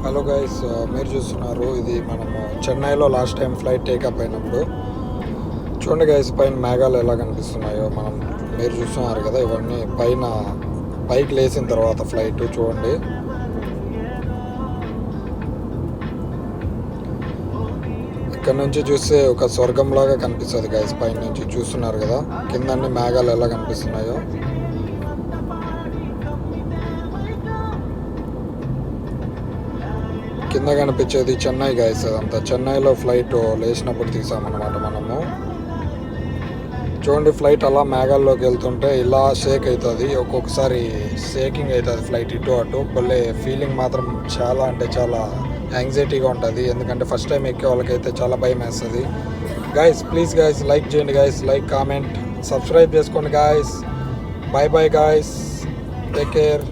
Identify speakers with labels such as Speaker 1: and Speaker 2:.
Speaker 1: Hello guys, మీరు చూస్తున్నారు ఇది మనము చెన్నైలో లాస్ట్ టైం ఫ్లైట్ టేకప్ అయినప్పుడు. చూడండి గైస్, పైన మేఘాలు ఎలా కనిపిస్తున్నాయో మీరు చూస్తున్నారు కదా. ఇవన్నీ పైకి లేచిన తర్వాత ఫ్లైట్ చూడండి. ఇక్కడ నుంచి చూస్తే ఒక స్వర్గంలాగా కనిపిస్తుంది గైస్. పైన నుంచి చూస్తున్నారు కదా, కింద అన్ని మేఘాలు ఎలా కనిపిస్తున్నాయో. కింద కనిపించేది చెన్నై గైస్. అదంతా చెన్నైలో ఫ్లైట్ లేచినప్పుడు తీసామన్నమాట మనము. చూడండి, ఫ్లైట్ అలా మేఘాల్లోకి వెళ్తుంటే ఇలా షేక్ అవుతుంది. ఒక్కొక్కసారి షేకింగ్ అవుతుంది ఫ్లైట్ ఇటు అటు. భలే ఫీలింగ్ మాత్రం చాలా అంటే చాలా యాంగ్జైటీగా ఉంటుంది. ఎందుకంటే ఫస్ట్ టైం ఎక్కే వాళ్ళకైతే చాలా భయం వేస్తుంది. గైస్ ప్లీజ్ గైస్ లైక్ చేయండి గైస్, లైక్ కామెంట్ సబ్స్క్రైబ్ చేసుకోండి guys. Bye bye guys, take care.